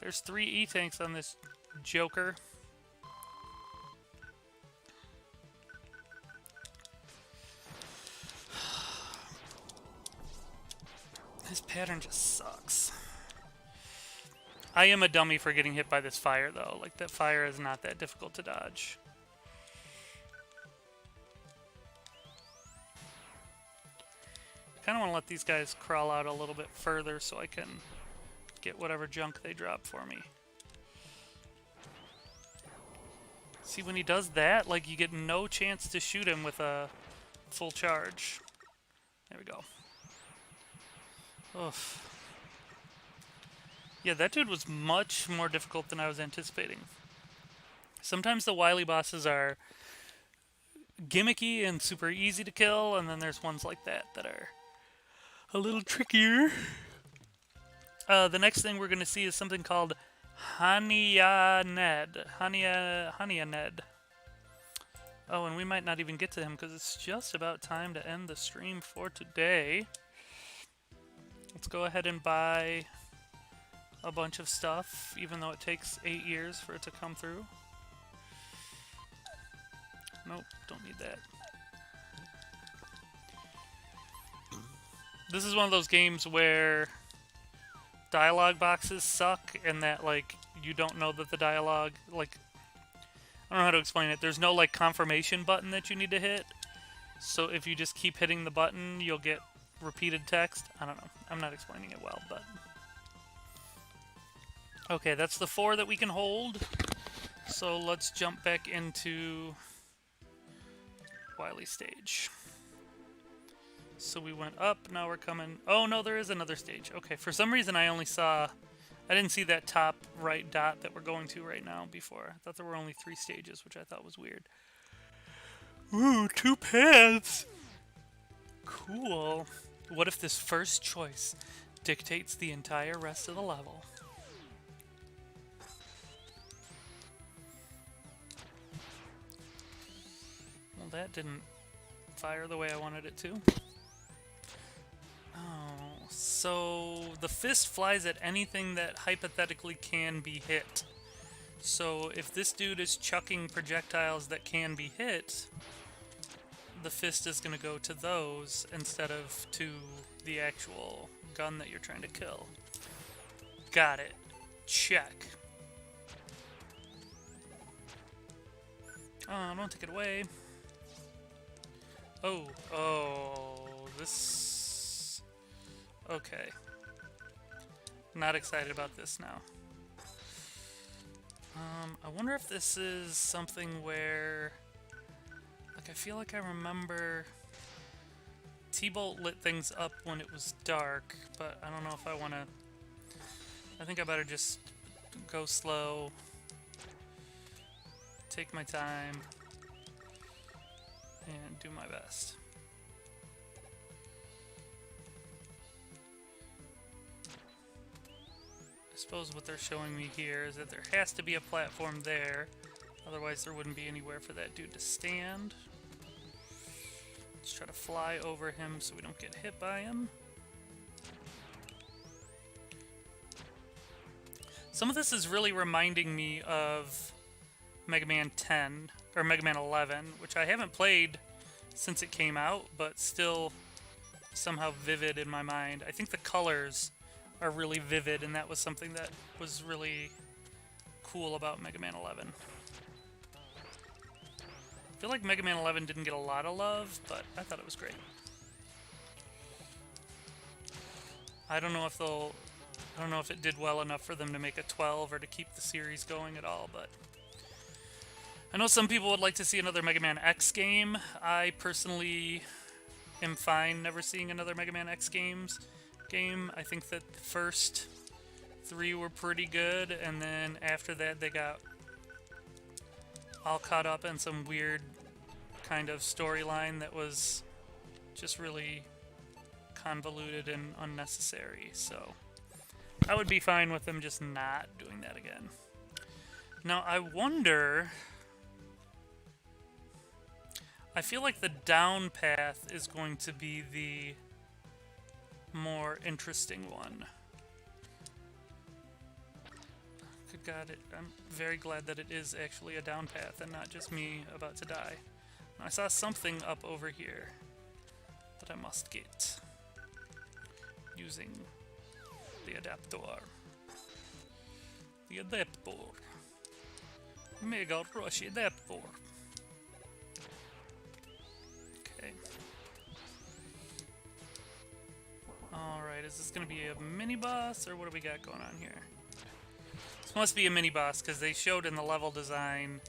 there's 3 E-tanks on this joker. This pattern just sucks. I am a dummy for getting hit by this fire, though. Like, that fire is not that difficult to dodge. I kind of want to let these guys crawl out a little bit further so I can get whatever junk they drop for me. See, when he does that, like, you get no chance to shoot him with a full charge. There we go. Oof. Yeah, that dude was much more difficult than I was anticipating. Sometimes the wily bosses are gimmicky and super easy to kill, and then there's ones like that that are a little trickier. The next thing we're going to see is something called Hania Ned. Hania Ned. Oh, and we might not even get to him because it's just about time to end the stream for today. Let's go ahead and buy a bunch of stuff, even though it takes 8 years for it to come through. Nope, don't need that. This is one of those games where dialogue boxes suck and that, like, you don't know that the dialogue, like, I don't know how to explain it. There's no, like, confirmation button that you need to hit. So if you just keep hitting the button, you'll get repeated text. I don't know. I'm not explaining it well, but... Okay, that's the 4 that we can hold. So let's jump back into Wily stage. So we went up, now we're coming... Oh, no, there is another stage. Okay, for some reason I only saw... I didn't see that top right dot that we're going to right now before. I thought there were only 3 stages, which I thought was weird. Ooh, 2 paths! Cool. What if this first choice dictates the entire rest of the level? Well, that didn't fire the way I wanted it to. Oh, so the fist flies at anything that hypothetically can be hit. So if this dude is chucking projectiles that can be hit, the fist is going to go to those instead of to the actual gun that you're trying to kill. Got it. Check. Oh, don't take it away. Oh, this... Okay. Not excited about this now. I wonder if this is something where... Like, I feel like I remember... T-Bolt lit things up when it was dark, but I don't know if I want to... I think I better just go slow. Take my time. And do my best. I suppose what they're showing me here is that there has to be a platform there. Otherwise there wouldn't be anywhere for that dude to stand. Let's try to fly over him so we don't get hit by him. Some of this is really reminding me of Mega Man 10, or Mega Man 11, which I haven't played since it came out, but still somehow vivid in my mind. I think the colors are really vivid, and that was something that was really cool about Mega Man 11. I feel like Mega Man 11 didn't get a lot of love, but I thought it was great. I don't know if it did well enough for them to make a 12 or to keep the series going at all, but I know some people would like to see another Mega Man X game. I personally am fine never seeing another Mega Man X game. I think that the first 3 were pretty good, and then after that they got all caught up in some weird kind of storyline that was just really convoluted and unnecessary, so I would be fine with them just not doing that again. Now, I wonder... I feel like the down path is going to be the more interesting one. Good God, I'm very glad that it is actually a down path and not just me about to die. I saw something up over here that I must get using the adapter. The adapter. Mega Rush adapter. Okay. Alright, is this going to be a mini-boss, or what do we got going on here? This must be a mini-boss, because they showed in the level design,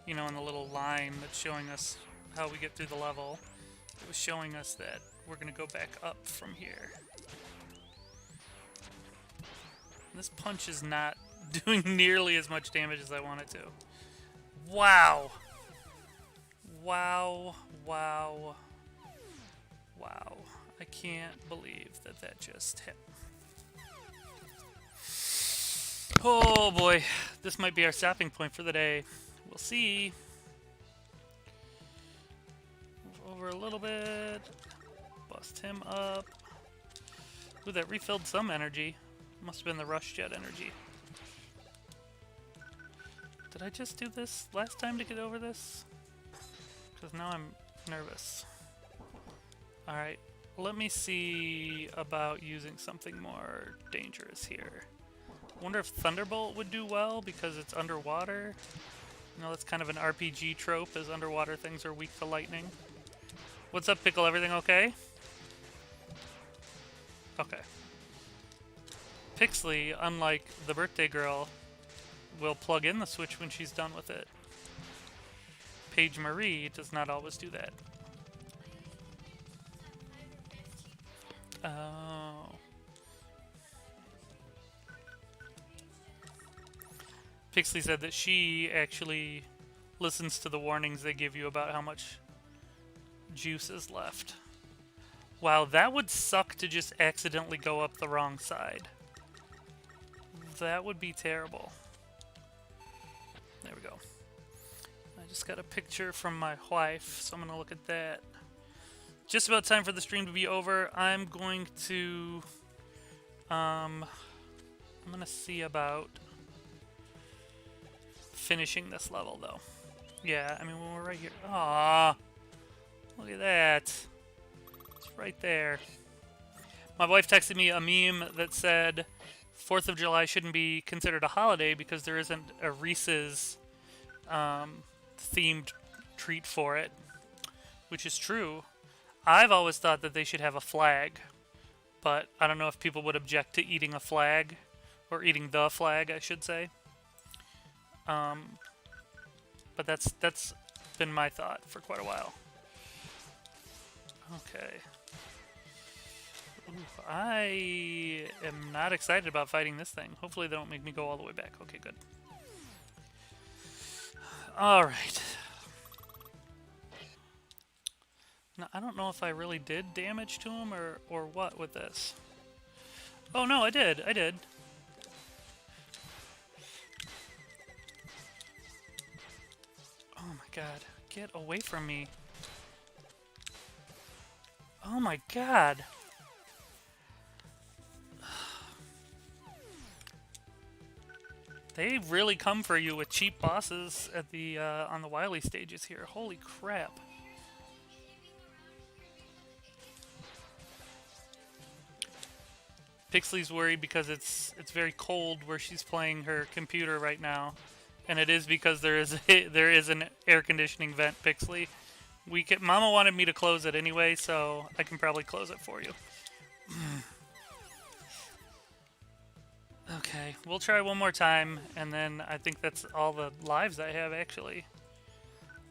you know, in the little line that's showing us how we get through the level, it was showing us that we're going to go back up from here. This punch is not doing nearly as much damage as I want it to. Wow! Wow, wow, wow. I can't believe that that just hit. Oh boy, this might be our stopping point for the day. We'll see. Move over a little bit. Bust him up. Ooh, that refilled some energy. Must have been the rush jet energy. Did I just do this last time to get over this? Because now I'm nervous. Alright, let me see about using something more dangerous here. I wonder if Thunderbolt would do well because it's underwater. You know, that's kind of an RPG trope, as underwater things are weak to lightning. What's up, Pickle? Everything okay? Okay. Pixley, unlike the birthday girl, will plug in the Switch when she's done with it. Paige Marie does not always do that. Oh. Pixley said that she actually listens to the warnings they give you about how much juice is left. Wow, that would suck to just accidentally go up the wrong side. That would be terrible. There we go. I just got a picture from my wife, so I'm going to look at that. Just about time for the stream to be over. I'm going to... I'm going to see about finishing this level, though. Yeah, I mean, when we're right here... Aww! Look at that. It's right there. My wife texted me a meme that said 4th of July shouldn't be considered a holiday because there isn't a Reese's themed treat for it, which is true. I've always thought that they should have a flag, but I don't know if people would object to eating a flag, or eating the flag, I should say. But that's been my thought for quite a while. Okay. Ooh, I am not excited about fighting this thing. Hopefully they don't make me go all the way back. Okay, good. Alright. Now, I don't know if I really did damage to him or what with this. Oh no, I did. I did. Oh my god. Get away from me. Oh my god. They really come for you with cheap bosses at the on the Wily stages here. Holy crap. Pixley's worried because it's very cold where she's playing her computer right now, and it is because there is an air conditioning vent. Pixley, Mama wanted me to close it anyway, so I can probably close it for you. Okay, we'll try one more time, and then I think that's all the lives I have actually.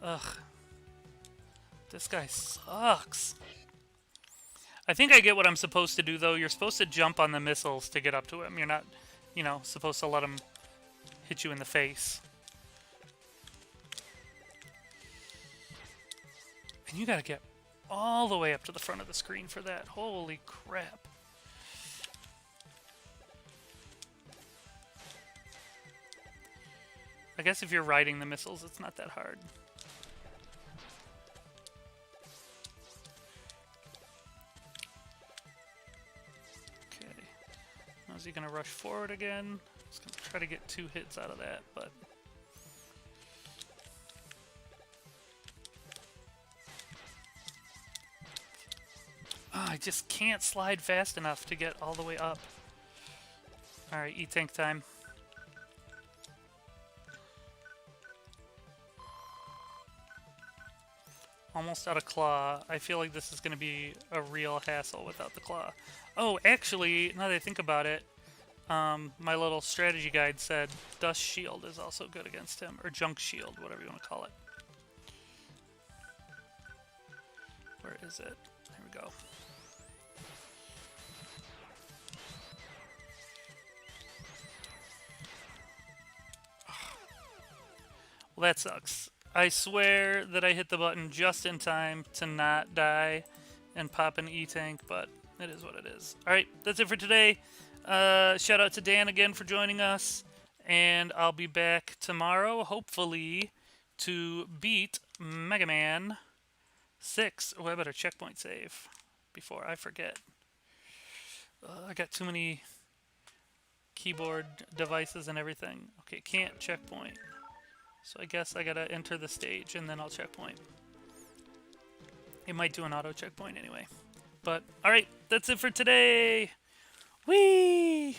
Ugh, this guy sucks. I think I get what I'm supposed to do, though. You're supposed to jump on the missiles to get up to him. You're not, you know, supposed to let him hit you in the face. And you gotta get all the way up to the front of the screen for that. Holy crap. I guess if you're riding the missiles, it's not that hard. Is he going to rush forward again? Just going to try to get 2 hits out of that, but... Oh, I just can't slide fast enough to get all the way up. Alright, E-Tank time. Almost out of claw. I feel like this is going to be a real hassle without the claw. Oh, actually, now that I think about it, my little strategy guide said Dust Shield is also good against him, or Junk Shield, whatever you want to call it. Where is it? There we go. Well, that sucks. I swear that I hit the button just in time to not die and pop an E-Tank, but it is what it is. Alright, that's it for today. Shout out to Dan again for joining us. And I'll be back tomorrow, hopefully, to beat Mega Man 6. Oh, I better checkpoint save before I forget. I got too many keyboard devices and everything. Okay, can't checkpoint. So I guess I gotta enter the stage and then I'll checkpoint. It might do an auto checkpoint anyway. But, alright, that's it for today! Whee!